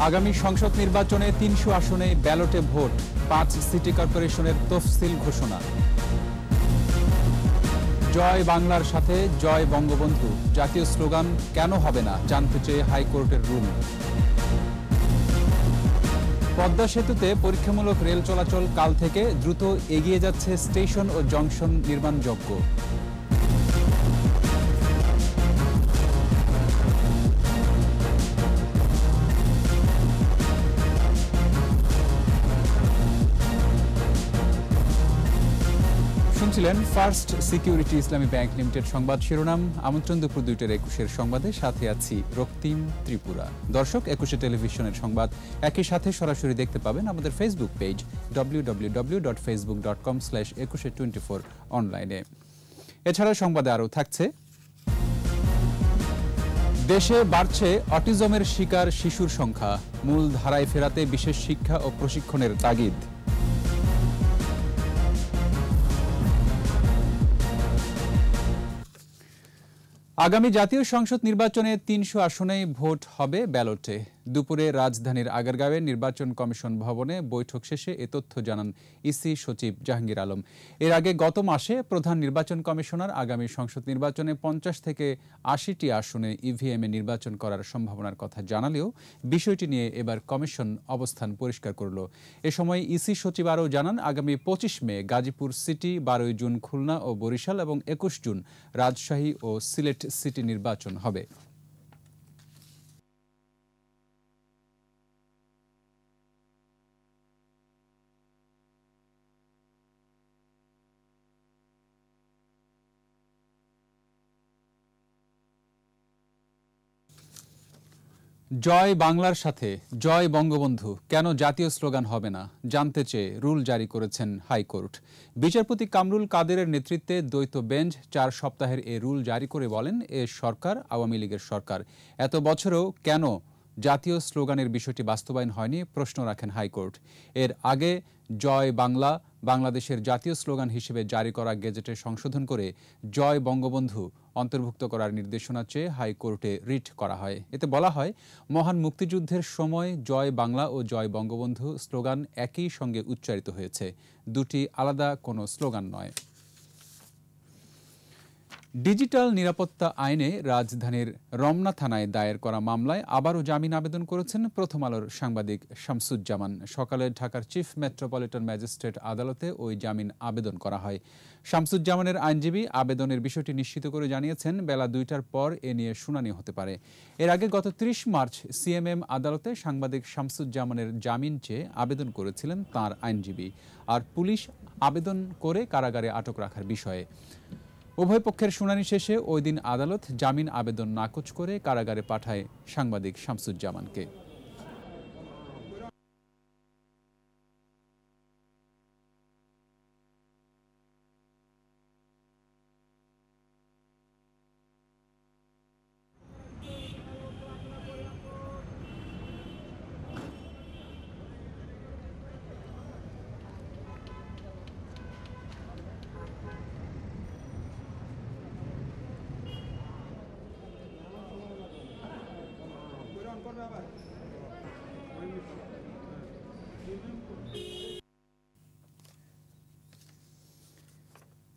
আগামী সংসদ নির্বাচনে ৩০০ আসনে ব্যালটে ভোট, ৫ সিটি কর্পোরেশনের তফসিল ঘোষণা। জয় বাংলার সাথে জয় বঙ্গবন্ধু জাতীয় স্লোগান কেন হবে না জানতে চেয়ে হাইকোর্টের রুল। পদ্মা সেতুতে পরীক্ষামূলক রেল চলাচল কাল থেকে দ্রুত এগিয়ে যাচ্ছে স্টেশন ও জংশন নির্মাণযজ্ঞ। শুনছিলেন ফার্স্ট সিকিউরিটি ইসলামী ব্যাংক লিমিটেড সংবাদ শিরোনাম। আমন্ত্রণ দুপুর ২টার ২১-এর সংবাদে, সাথে আছি রক্তিম ত্রিপুরা। দর্শক, ২১ টেলিভিশনের সংবাদ একই সাথে সরাসরি দেখতে পাবেন আমাদের ফেসবুক পেজ www.facebook.com/2124 অনলাইনে। এছাড়া সংবাদে আরও থাকছে, দেশে বাড়ছে অটিজমের শিকার শিশুর সংখ্যা, মূল ধারায় ফেরাতে বিশেষ শিক্ষা ও প্রশিক্ষণের তাগিদ। আগামী জাতীয় সংসদ নির্বাচনে ৩০০ আসনেই ভোট হবে ব্যালটে। দুপুরে রাজধানীর আগারগাঁওয়ে নির্বাচন কমিশন ভবনে বৈঠক শেষে এ তথ্য জানান ইসি সচিব জাহাঙ্গীর আলম। এর আগে গত মাসে প্রধান নির্বাচন কমিশনার আগামী সংসদ নির্বাচনে ৫০ থেকে ৮০টি আসনে ইভিএমে নির্বাচন করার সম্ভাবনার কথা জানালেও বিষয়টি নিয়ে এবার কমিশন অবস্থান পরিষ্কার করল। এ সময় ইসি সচিব আরও জানান, আগামী ২৫ মে গাজীপুর সিটি, ১২ জুন খুলনা ও বরিশাল এবং ২১ জুন রাজশাহী ও সিলেট সিটি নির্বাচন হবে। জয় বাংলার সাথে জয় বঙ্গবন্ধু কেন জাতীয় স্লোগান হবে না জানতে চেয়ে রুল জারি করেছেন হাইকোর্ট। বিচারপতি কামরুল কাদেরের নেতৃত্বে দ্বৈত বেঞ্চ ৪ সপ্তাহের এ রুল জারি করে বলেন, এ সরকার আওয়ামী লীগের সরকার, এত বছরেও কেন জাতীয় স্লোগানের বিষয়টি বাস্তবায়ন হয়নি প্রশ্ন রাখেন হাইকোর্ট। এর আগে জয় বাংলা বাংলাদেশের জাতীয় স্লোগান হিসেবে জারি করা গেজেটে সংশোধন করে জয় বঙ্গবন্ধু অন্তর্ভুক্ত করার নির্দেশনা চেয়ে হাইকোর্টে রিট করা হয়। এতে বলা হয়, মহান মুক্তিযুদ্ধের সময় জয় বাংলা ও জয় বঙ্গবন্ধু স্লোগান একই সঙ্গে উচ্চারিত হয়েছে, দুটি আলাদা কোনো স্লোগান নয়। ডিজিটাল নিরাপত্তা আইনে রাজধানীর রমনা থানায় দায়ের করা মামলায় আবারও জামিন আবেদন করেছেন প্রথম আলোর সাংবাদিক শামসুজ্জামান। সকালে ঢাকার চিফ মেট্রোপলিটন ম্যাজিস্ট্রেট আদালতে ওই জামিন আবেদন করা হয়। শামসুজ্জামানের আইনজীবী আবেদনের বিষয়টি নিশ্চিত করে জানিয়েছেন, বেলা ২টার পর এ নিয়ে শুনানি হতে পারে। এর আগে গত ৩০ মার্চ সিএমএম আদালতে সাংবাদিক শামসুজ্জামানের জামিন চেয়ে আবেদন করেছিলেন তাঁর আইনজীবী, আর পুলিশ আবেদন করে কারাগারে আটক রাখার বিষয়ে। উভয় পক্ষের শুনানি শেষে ওই দিন আদালত জামিন আবেদন নাকচ করে কারাগারে পাঠায় সাংবাদিক শামসুজ্জামানকে।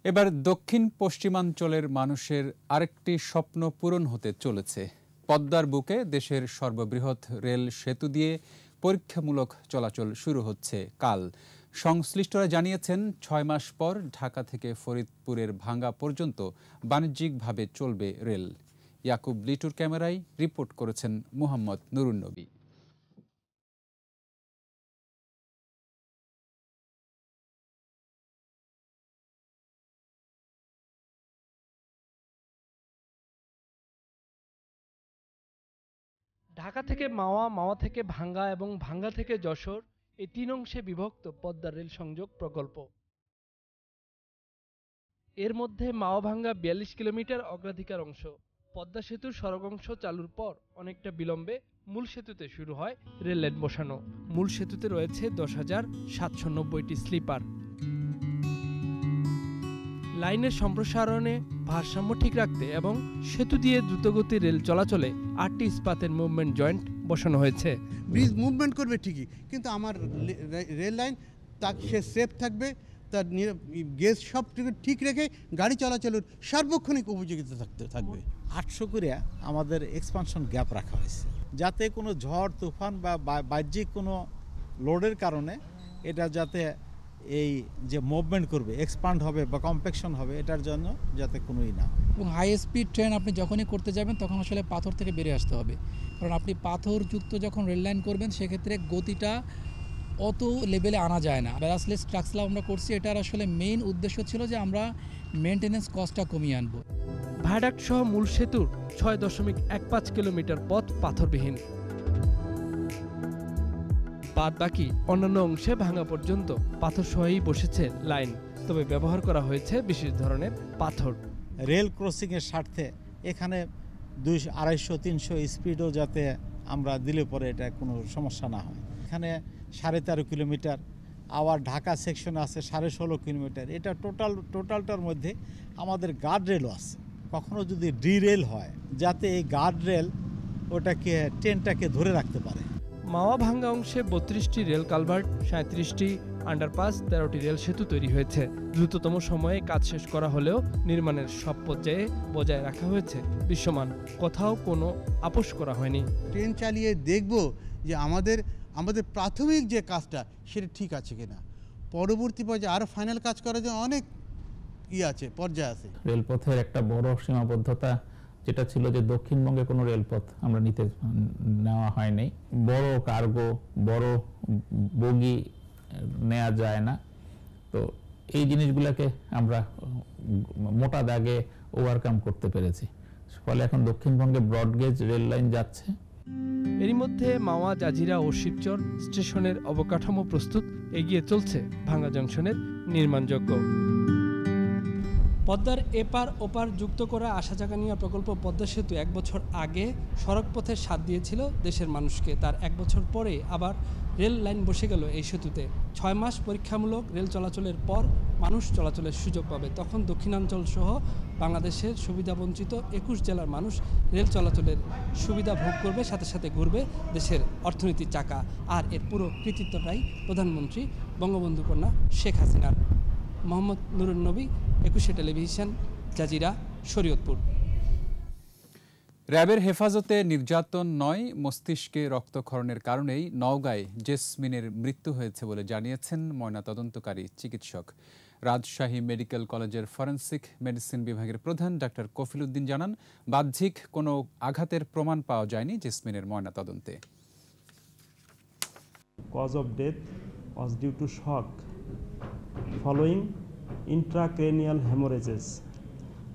এবার দক্ষিণ পশ্চিমাঞ্চলের মানুষের আরেকটি স্বপ্ন পূরণ হতে চলেছে। পদ্মার বুকে দেশের সর্ববৃহৎ রেল সেতু দিয়ে পরীক্ষামূলক চলাচল শুরু হচ্ছে কাল। সংশ্লিষ্টরা জানিয়েছেন, ৬ মাস পর ঢাকা থেকে ফরিদপুরের ভাঙ্গা পর্যন্ত বাণিজ্যিকভাবে চলবে রেল। ইয়াকুব লিটুর ক্যামেরায় রিপোর্ট করেছেন মুহাম্মদ নুরুন্নবী। ঢাকা থেকে মাওয়া, মাওয়া থেকে ভাঙ্গা এবং ভাঙ্গা থেকে যশোর, এই ৩ অংশে বিভক্ত পদ্মা রেল সংযোগ প্রকল্প। এর মধ্যে মাওয়া ভাঙ্গা ৪২ কিলোমিটার অগ্রাধিকার অংশ। পদ্মা সেতুর সড়ক অংশ চালুর পর অনেকটা বিলম্বে মূল সেতুতে শুরু হয় রেল লাইন বসানো। মূল সেতুতে রয়েছে ১০,৭৯০টি স্লিপার। লাইনের সম্প্রসারণে ভারসাম্য ঠিক রাখতে এবং সেতু দিয়ে দ্রুতগতি রেল চলাচলে ৮টি ইস্পাতের মুভমেন্ট জয়েন্ট বসানো হয়েছে। ব্রিজ মুভমেন্ট করবে ঠিকই, কিন্তু আমার রেল লাইন সে সেফ থাকবে, তার গেজ সব ঠিক রেখে গাড়ি চলাচলের সার্বক্ষণিক উপযোগিতা থাকবে। 800 করে আমাদের এক্সপানশন গ্যাপ রাখা হয়েছে, যাতে কোনো ঝড় তুফান বা বাহ্যিক কোনো লোডের কারণে এটা যাতে এই যে মুভমেন্ট করবে, এক্সপান্ড হবে বা কম্প্যাকশন হবে, এটার জন্য যাতে কোনোই না। এবং হাই স্পিড ট্রেন আপনি যখনই করতে যাবেন তখন আসলে পাথর থেকে বেরিয়ে আসতে হবে, কারণ আপনি পাথরযুক্ত যখন রেল লাইন করবেন সেক্ষেত্রে গতিটা অত লেভেলে আনা যায় না। ব্যারাসলেস ট্রাকসলা আমরা করছি, এটার আসলে মেইন উদ্দেশ্য ছিল যে আমরা মেনটেন্যান্স কস্টটা কমিয়ে আনবো। ভায়াডাক্ট সহ মূল সেতুর 6.15 কিলোমিটার পথ পাথরবিহীন, বাদ বাকি অন্যান্য অংশে ভাঙা পর্যন্ত পাথর সহই বসেছে লাইন, তবে ব্যবহার করা হয়েছে বিশেষ ধরনের পাথর। রেল ক্রসিংয়ের স্বার্থে এখানে 200, 250, 300 স্পিডও যাতে আমরা দিলে পরে এটা কোনো সমস্যা না হয়। এখানে 13.5 কিলোমিটার, আবার ঢাকা সেকশন আছে 16.5 কিলোমিটার। এটা টোটালটার মধ্যে আমাদের গার্ড রেলও আছে। কখনো যদি ডিরেল হয় যাতে এই গার্ড রেল ওটাকে ট্রেনটাকে ধরে রাখতে পারে। মাওয়া ভাঙ্গা অংশে 32টি রেল কালভার্ট, 37টি আন্ডারপাস, 13টি রেল সেতু তৈরি হয়েছে। দ্রুততম সময়ে কাজ শেষ করা হলেও নির্মাণের সব পর্যায়ে বজায় রাখা হয়েছে বিশ্বমান, কোথাও কোনো আপোষ করা হয়নি। ট্রেন চালিয়ে দেখব যে আমাদের প্রাথমিক যে কাজটা সেটা ঠিক আছে কিনা, পরবর্তী পর্যায়ে আরও ফাইনাল কাজ করার জন্য অনেক আছে, পর্যায়ে আছে। রেলপথের একটা বড় সীমাবদ্ধতা যেটা ছিল যে দক্ষিণবঙ্গে কোনো রেলপথ আমরা নেওয়া হয়নি। বড় কার্গো, বড় বগি নেওয়া যায় না। তো এই জিনিসগুলোকে আমরা মোটা দাগে ওভারকাম করতে পেরেছি, ফলে এখন দক্ষিণবঙ্গে ব্রডগেজ রেল লাইন যাচ্ছে। এরই মধ্যে মাওয়া, জাজিরা ও শিবচর স্টেশনের অবকাঠামো প্রস্তুত, এগিয়ে চলছে ভাঙ্গা জংশনের নির্মাণযজ্ঞ। পদ্মার এপার ওপার যুক্ত করা আসা যাওয়া নিয়ে প্রকল্প পদ্মা সেতু 1 বছর আগে সড়কপথের স্বাদ দিয়েছিল দেশের মানুষকে। তার 1 বছর পরে আবার রেল লাইন বসে গেল এই সেতুতে। 6 মাস পরীক্ষামূলক রেল চলাচলের পর মানুষ চলাচলের সুযোগ পাবে। তখন দক্ষিণাঞ্চল সহ বাংলাদেশের সুবিধাবঞ্চিত 21 জেলার মানুষ রেল চলাচলের সুবিধা ভোগ করবে, সাথে সাথে ঘুরবে দেশের অর্থনীতির চাকা। আর এর পুরো কৃতিত্বটাই প্রধানমন্ত্রী বঙ্গবন্ধু কন্যা শেখ হাসিনার। মোহাম্মদ নুরুন নবী, 21 টেলিভিশন, জাজিরা, শরীয়তপুর। র্যাবের হেফাজতে নির্যাতন নয়, মস্তিষ্কে রক্তক্ষরণের কারণেই নওগাঁয় জেসমিনের মৃত্যু হয়েছে বলে জানিয়েছেন ময়নাতদন্তকারী চিকিৎসক। রাজশাহী মেডিকেল কলেজের ফরেনসিক মেডিসিন বিভাগের প্রধান ডাক্তার কফিল উদ্দিন জানান, বাহ্যিক কোনো আঘাতের প্রমাণ পাওয়া যায়নি জেসমিনের ময়নাতদন্তে। Cause of death was due to shock following intracranial hemorrhages,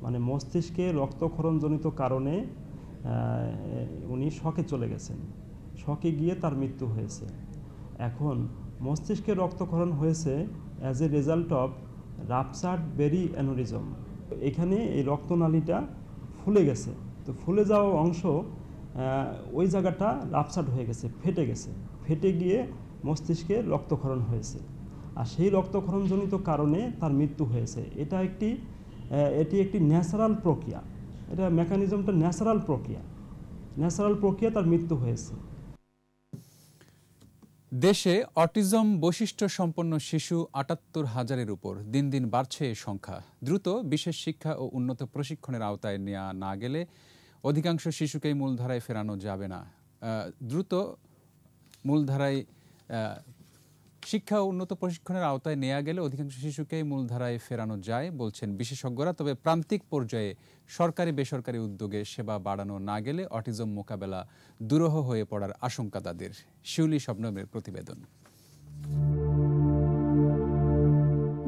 মানে মস্তিষ্কে রক্তক্ষরণজনিত কারণে উনি শকে চলে গেছেন, শকে গিয়ে তার মৃত্যু হয়েছে। এখন মস্তিষ্কে রক্তক্ষরণ হয়েছে as a result of ruptured berry aneurysm. এখানে এই রক্তনালীটা ফুলে গেছে, তো ফুলে যাওয়া অংশ ওই জায়গাটা রাপচার্ড হয়ে গেছে, ফেটে গিয়ে মস্তিষ্কে রক্তক্ষরণ হয়েছে, আর সেই রক্তক্ষরণজনিত কারণে তার মৃত্যু হয়েছে। এটি একটি ন্যাচারাল প্রক্রিয়া, এটা মেকানিজমটা ন্যাচারাল প্রক্রিয়া, তার মৃত্যু হয়েছে। দেশে অটিজম বৈশিষ্ট্য সম্পন্ন শিশু ৭৮,০০০-এর উপর। দিন দিন বাড়ছে এ সংখ্যা। দ্রুত বিশেষ শিক্ষা ও উন্নত প্রশিক্ষণের আওতায় নেওয়া না গেলে অধিকাংশ শিশুকেই মূলধারায় ফেরানো যাবে না। শিক্ষা ও উন্নত প্রশিক্ষণের আওতায় নেওয়া গেলে অধিকাংশ শিশুকেই মূলধারায় ফেরানো যায় বলছেন বিশেষজ্ঞরা। তবে প্রান্তিক পর্যায়ে সরকারি বেসরকারি উদ্যোগে সেবা বাড়ানো না গেলে অটিজম মোকাবেলা দুরূহ হয়ে পড়ার আশঙ্কা তাদের। শিউলি শবনমের প্রতিবেদন।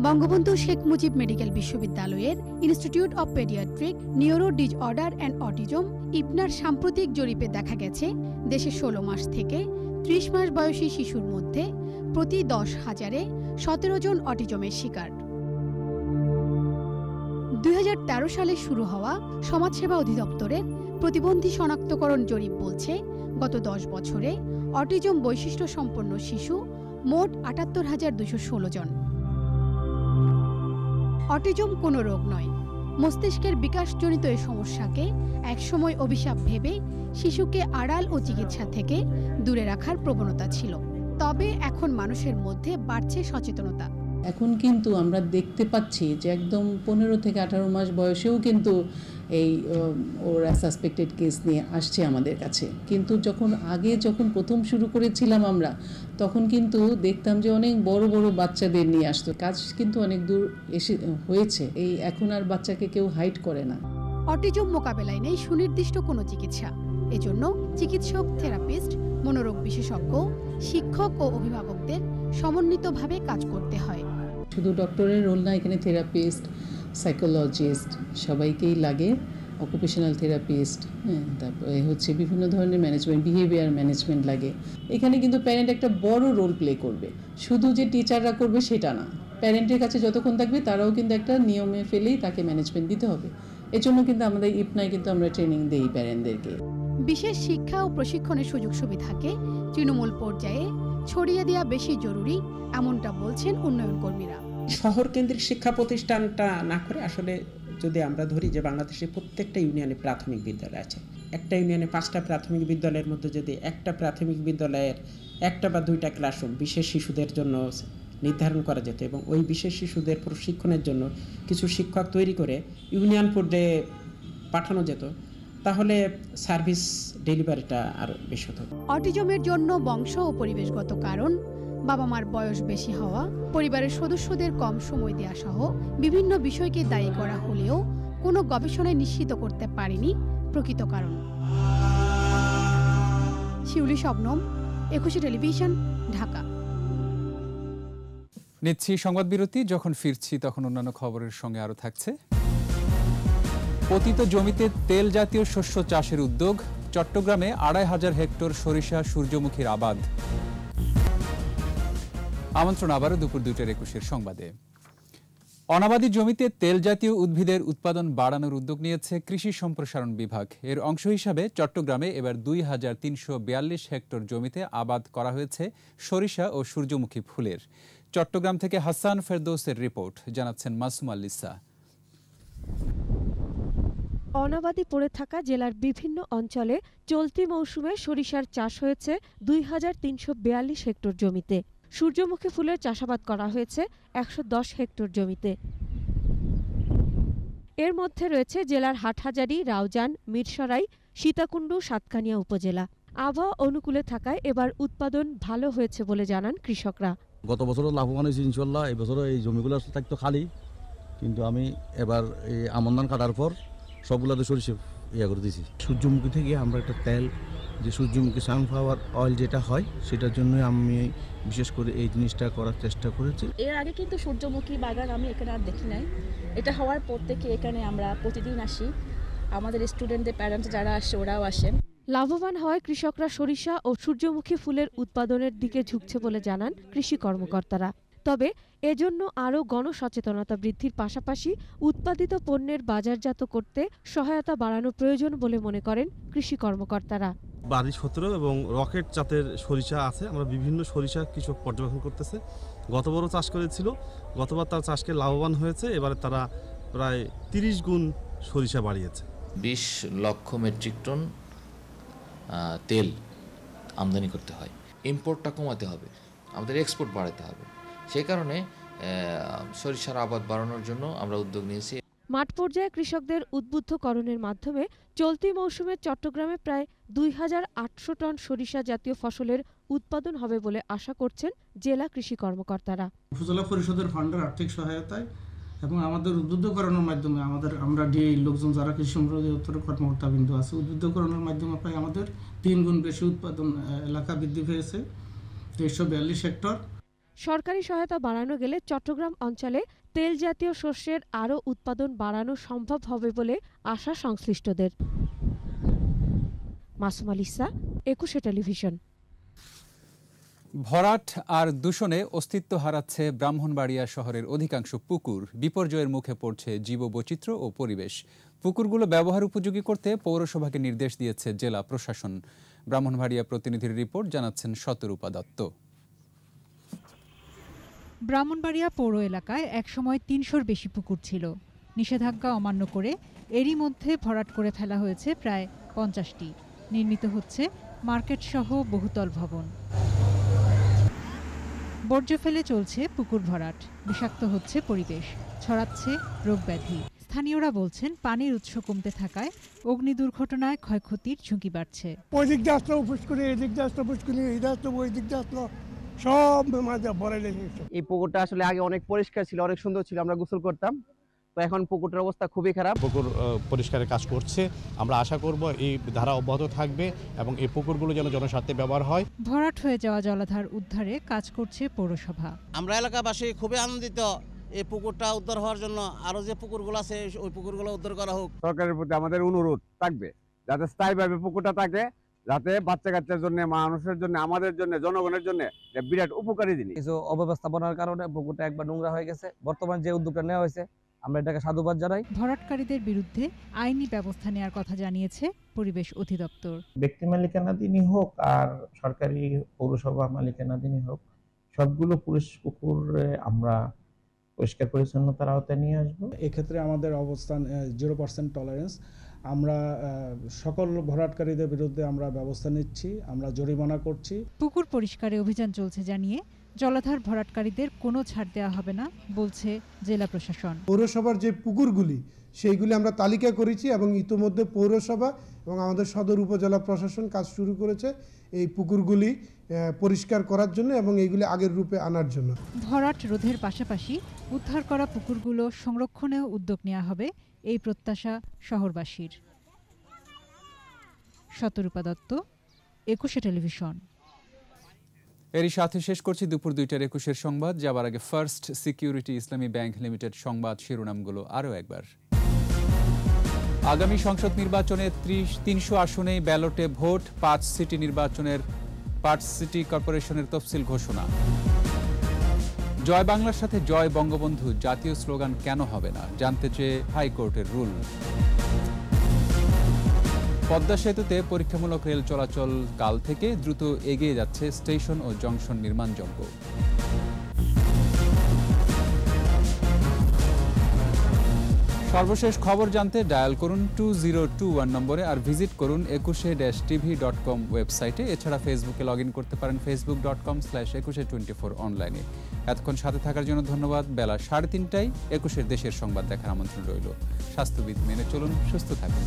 বঙ্গবন্ধু শেখ মুজিব মেডিকেল বিশ্ববিদ্যালয়ের institute of paediatric, neuro disorder and autism ইপনার সাম্প্রতিক জরিপে দেখা গেছে দেশে 16 মাস থেকে 30 মাস বয়সী শিশুর মধ্যে প্রতি 10,000-এ 17 জন অটিজমের শিকার। 2013 সালে শুরু হওয়া সমাজসেবা অধিদপ্তরের প্রতিবন্ধী শনাক্তকরণ জরিপ বলছে, গত 10 বছরে অটিজম বৈশিষ্ট্য সম্পন্ন শিশু মোট 78,216 জন। অটিজম কোনো রোগ নয়, মস্তিষ্কের বিকাশজনিত এই সমস্যাকে একসময় অভিশাপ ভেবে শিশুকে আড়াল ও চিকিৎসা থেকে দূরে রাখার প্রবণতা ছিল। তবে এখন মানুষের মধ্যে বাড়ছে সচেতনতা। এখন কিন্তু আমরা দেখতে পাচ্ছি যে একদম 15 থেকে 18 মাস বয়সেও কিন্তু এই ওরা সাসপেক্টেড কেস নিয়ে আসছে আমাদের কাছে। কিন্তু যখন প্রথম শুরু করেছিলাম আমরা, তখন কিন্তু দেখতাম যে অনেক বড় বড় বাচ্চাদের নিয়ে আসতো। কাজ কিন্তু অনেক দূর হয়েছে। এখন আর বাচ্চাকে কেউ হাইড করে না। অটিজম মোকাবেলায় নেই সুনির্দিষ্ট কোনো চিকিৎসা। এজন্য চিকিৎসক, থেরাপিস্ট, মনোরোগ বিশেষজ্ঞ, শিক্ষক ও অভিভাবকদের সমন্বিতভাবে কাজ করতে হয়। শুধু ডক্টরের রোল না, এখানে থেরাপিস্ট, সাইকোলজিস্ট সবাইকেই লাগে, অকুপেশনাল থেরাপিস্ট, তারপরে বিভিন্ন ধরনের ম্যানেজমেন্ট, বিহেভিয়ার ম্যানেজমেন্ট লাগে। এখানে কিন্তু প্যারেন্ট একটা বড় রোল প্লে করবে, শুধু যে টিচাররা করবে সেটা না। প্যারেন্টের কাছে যতক্ষণ থাকবে তারাও কিন্তু একটা নিয়মে ফেলেই তাকে ম্যানেজমেন্ট দিতে হবে। এজন্য কিন্তু আমাদের ইপনায় কিন্তু আমরা ট্রেনিং দেই প্যারেন্টদেরকে। বিশেষ শিক্ষা ও প্রশিক্ষণের সুযোগ সুবিধাকে তৃণমূল পর্যায়ে ছড়িয়ে দেওয়া বেশি জরুরি, এমনটা বলছেন উন্নয়ন কর্মীরা। শহর কেন্দ্রিক শিক্ষা প্রতিষ্ঠানটা না করে আসলে যদি আমরা ধরি যে বাংলাদেশে প্রত্যেকটা ইউনিয়নে প্রাথমিক বিদ্যালয় আছে, একটা ইউনিয়নে 5টা প্রাথমিক বিদ্যালয়ের মধ্যে যদি একটা প্রাথমিক বিদ্যালয়ের 1টা বা 2টা ক্লাসরুম বিশেষ শিশুদের জন্য নির্ধারণ করা যেত এবং ওই বিশেষ শিশুদের প্রশিক্ষণের জন্য কিছু শিক্ষক তৈরি করে ইউনিয়ন পর্যায়ে পাঠানো যেত, তাহলে সার্ভিস ডেলিভারিটা আরও বেশি হতো। অটিজমের জন্য বংশ ও পরিবেশগত কারণ, বাবা মার বয়স বেশি হওয়া, পরিবারের সদস্যদের কম সময় দেওয়া সহ বিভিন্ন বিষয়কে দায়ী করা হলেও কোনো গবেষণায় নিশ্চিত করতে পারেনি প্রকৃত কারণ। শিউলি শবনম, 21 টেলিভিশন, ঢাকা। নিচ্ছি সংবাদ বিরতি। যখন ফিরছি তখন অন্যান্য খবরের সঙ্গে আরও থাকছে। পতিত জমিতে তেল জাতীয় শস্য চাষের উদ্যোগ, চট্টগ্রামে 2500 হেক্টর সরিষা সূর্যমুখীর আবাদ। আমন্ত্রণ আবারও দুপুর 2:21 সংবাদে। অনাবাদি জমিতে তেল জাতীয় উদ্ভিদের উৎপাদন বাড়ানোর উদ্যোগ নিয়েছে কৃষি সম্প্রসারণ বিভাগ। এর অংশ হিসাবে চট্টগ্রামে এবার 2342 হেক্টর জমিতে আবাদ করা হয়েছে সরিষা ও সূর্যমুখী ফুলের। চট্টগ্রাম থেকে হাসান ফেরদৌসের রিপোর্ট, জানাচ্ছেন মাসুমা লিসা। অনাবাদি পড়ে থাকা জেলার বিভিন্ন অঞ্চলে চলতি মৌসুমে সরিষার চাষ হয়েছে 2342 হেক্টর জমিতে। সূর্যমুখী ফুলের চাষাবাদ করা হয়েছে 110 হেক্টর জমিতে। এর মধ্যে রয়েছে জেলার হাটহাজারী, রাউজান, মিরসরাই, সীতাকুণ্ড, সাতকানিয়া উপজেলা। আবহাওয়া অনুকূলে থাকায় এবার উৎপাদন ভালো হয়েছে বলে জানান কৃষকরা। গত বছরও লাভবান হয়েছি ইনশাল্লাহ। এই বছরও এই জমিগুলো থাকতো খালি, কিন্তু আমি এবার এই আমন ধান কাটার পর সবগুলোতে সরিষা করে দিয়েছি। সূর্যমুখী থেকে আমরা একটা তেল, যে সূর্যমুখী সানফ্লাওয়ার অয়েল যেটা হয়, সেটার জন্য আমি বিশেষ করে এই জিনিসটা করার চেষ্টা করেছি। এর আগে কিন্তু সূর্যমুখী বাগান আমি এখানে আর দেখি নাই। এটা হওয়ার পর থেকে এখানে আমরা প্রতিদিন আসি, আমাদের স্টুডেন্টদের প্যারেন্টস যারা আসে ওরাও আসেন। লাভবান হওয়ায় কৃষকরা সরিষা ও সূর্যমুখী ফুলের উৎপাদনের দিকে ঝুঁকছে বলে জানান কৃষি কর্মকর্তারা। তবে এজন্য আরও গণসচেতনতা বৃদ্ধির পাশাপাশি উৎপাদিত পণ্যের বাজারজাত করতে সহায়তা বাড়ানো প্রয়োজন বলে মনে করেন কৃষি কর্মকর্তারা। 22-17 এবং রকেট জাতের সরিষা আছে। আমরা বিভিন্ন সরিষা কৃষক পর্যবেক্ষণ করতেছে। গতবারও চাষ করেছিল, গতবার তার চাষকে লাভবান হয়েছে, এবারে তারা প্রায় 30 গুণ সরিষা বাড়িয়েছে। 20 লক্ষ মেট্রিক টন তেল আমদানি করতে হয়। ইম্পোর্টটা কমাতে হবে, আমাদের এক্সপোর্ট বাড়াতে হবে। সেই কারণে সরিষার আবাদ বাড়ানোর জন্য আমরা উদ্যোগ নিয়েছি। মাঠ পর্যায়ে কৃষকদের উদ্বুদ্ধকরণের মাধ্যমে চলতি মৌসুমে চট্টগ্রামে প্রায় 2800 টন সরিষা জাতীয় ফসলের উৎপাদন হবে বলে আশা করছেন জেলা কৃষি কর্মকর্তারা। উপজেলা পরিষদের ফান্ডের আর্থিক সহায়তায় এবং আমাদের উদ্বুদ্ধকরণের মাধ্যমে আমরা ডিএ লোকজন যারা কৃষি সম্প্রদায় কর্মকর্তা বিন্দু আছে, উদ্বুদ্ধকরণের মাধ্যমে প্রায় আমাদের 3 গুণ বেশি উৎপাদন এলাকা বৃদ্ধি পেয়েছে, 342 হেক্টর। সরকারি সহায়তা বাড়ানো গেলে চট্টগ্রাম অঞ্চলে তেল জাতীয় শস্যের আরও উৎপাদন বাড়ানো সম্ভব হবে বলে আশা সংশ্লিষ্টদের। Masuma Lisa, 21 television. ভরাট আর দূষণে অস্তিত্ব হারাচ্ছে ব্রাহ্মণবাড়িয়া শহরের অধিকাংশ পুকুর। বিপর্যয়ের মুখে পড়ছে জীববৈচিত্র্য ও পরিবেশ। পুকুরগুলো ব্যবহার উপযোগী করতে পৌরসভাকে নির্দেশ দিয়েছে জেলা প্রশাসন। ব্রাহ্মণবাড়িয়া প্রতিনিধির রিপোর্ট, জানাচ্ছেন শতরূপা দত্ত। ব্রাহ্মণবাড়িয়া পৌর এলাকায় একসময় 300-র বেশি পুকুর ছিল। নিষেধাজ্ঞা অমান্য করে এরই মধ্যে ভরাট করে ফেলা হয়েছে প্রায় 50টি। নির্মিত হচ্ছে মার্কেটসহ বহুতল ভবন। বর্জ্য ফেলে চলছে পুকুর ভরাট, বিষাক্ত হচ্ছে পরিবেশ, ছড়াচ্ছে রোগব্যাধি। স্থানীয়রা বলছেন পানির উৎস কমতে থাকায় অগ্নি দুর্ঘটনায় ক্ষয়ক্ষতির ঝুঁকি বাড়ছে। ওই দিক দিয়ে আসলো পুষ্করি, এই দিক দিয়ে আসলো পুষ্করি, এই দিক আসলো ওই দিক দিয়ে আসলো, সব মাঝে ভরে লেগেছে। এই পুকুরটা আসলে আগে অনেক পরিষ্কার ছিল, অনেক সুন্দর ছিল, আমরা গোসল করতাম। তো এখন পুকুরটার অবস্থা খুবই খারাপ। পুকুর পরিষ্কারের কাজ করছে, আমরা আশা করব এই ধারা অব্যাহত থাকবে এবং এই পুকুরগুলো যেন জনস্বার্থে ব্যবহার হয়। ভরাট হয়ে যাওয়া জলাধার উদ্ধারে কাজ করছে পৌরসভা। আমরা এলাকাবাসী খুবই আনন্দিত এই পুকুরটা উদ্ধার হওয়ার জন্য। আরো যে পুকুরগুলো আছে ওই পুকুরগুলো উদ্ধার করা হোক। সরকারের প্রতি আমাদের অনুরোধ থাকবে যাতে স্থায়ীভাবে পুকুরটা থাকে, যাতে বাচ্চা কাচ্চার জন্য, মানুষের জন্য, আমাদের জন্য, জনগণের জন্য বিরাট উপকারী জিনিস। কিছু অব্যবস্থাপনার কারণে পুকুরটা একবার নোংরা হয়ে গেছে। বর্তমান যে উদ্যোগটা নেওয়া হয়েছে আমরা এটাকে সাধুবাদ জানাই। ভরাটকারীদের বিরুদ্ধে আইনি ব্যবস্থা নেওয়ার কথা জানিয়েছে পরিবেশ অধিদপ্তর। ব্যক্তি মালিকানাধীনই হোক আর সরকারি পৌরসভা মালিকানাধীনই হোক, সবগুলো পুকুর আমরা পরিষ্কার পরিচ্ছন্নতার আওতায় নিয়ে আসবো। এক্ষেত্রে আমাদের অবস্থান 0% টলারেন্স। আমরা সকল ভরাটকারীদের বিরুদ্ধে আমরা ব্যবস্থা নিচ্ছি, আমরা জরিমানা করছি। পুকুর পরিষ্কারে অভিযান চলছে জানিয়ে জলাধার ভরাটকারীদের কোনো ছাড় দেওয়া হবে না বলছে জেলা প্রশাসন। পৌরসভার যে পুকুরগুলি সেইগুলি আমরা তালিকা করেছি এবং ইতোমধ্যে পৌরসভা এবং আমাদের সদর উপজেলা প্রশাসন কাজ শুরু করেছে এই পুকুরগুলি পরিষ্কার করার জন্য এবং এইগুলি আগের রূপে আনার জন্য। ভরাট রোধের পাশাপাশি উদ্ধার করা পুকুরগুলো সংরক্ষণেও উদ্যোগ নেওয়া হবে, এই প্রত্যাশা শহরবাসীর। শতরূপা দত্ত, 21 টেলিভিশন। এরই সাথে শেষ করছি দুপুর 2টার 21 সংবাদ। যাবার আগে ফার্স্ট সিকিউরিটি ইসলামী ব্যাংক লিমিটেড সংবাদ শিরোনামগুলো আরও একবার। আগামী সংসদ নির্বাচনে 300 আসনেই ব্যালটে ভোট, 5 সিটি নির্বাচনের 5 সিটি কর্পোরেশনের তফসিল ঘোষণা। জয় বাংলার সাথে জয় বঙ্গবন্ধু জাতীয় স্লোগান কেন হবে না, জানতে চেয়ে হাইকোর্টের রুল। পদ্মা সেতুতে পরীক্ষামূলক রেল চলাচল কাল থেকে দ্রুত এগিয়ে যাচ্ছে স্টেশন ও জংশন নির্মাণযজ্ঞ। সর্বশেষ খবর জানতে ডায়াল করুন 2021 নম্বরে আর ভিজিট করুন 21-tv.com ওয়েবসাইটে। এছাড়া ফেসবুকে লগ ইন করতে পারেন facebook.com/2124 অনলাইনে। এতক্ষণ সাথে থাকার জন্য ধন্যবাদ। বেলা 3:30টায় 21 দেশের সংবাদ দেখার আমন্ত্রণ রইল। স্বাস্থ্যবিধি মেনে চলুন, সুস্থ থাকুন।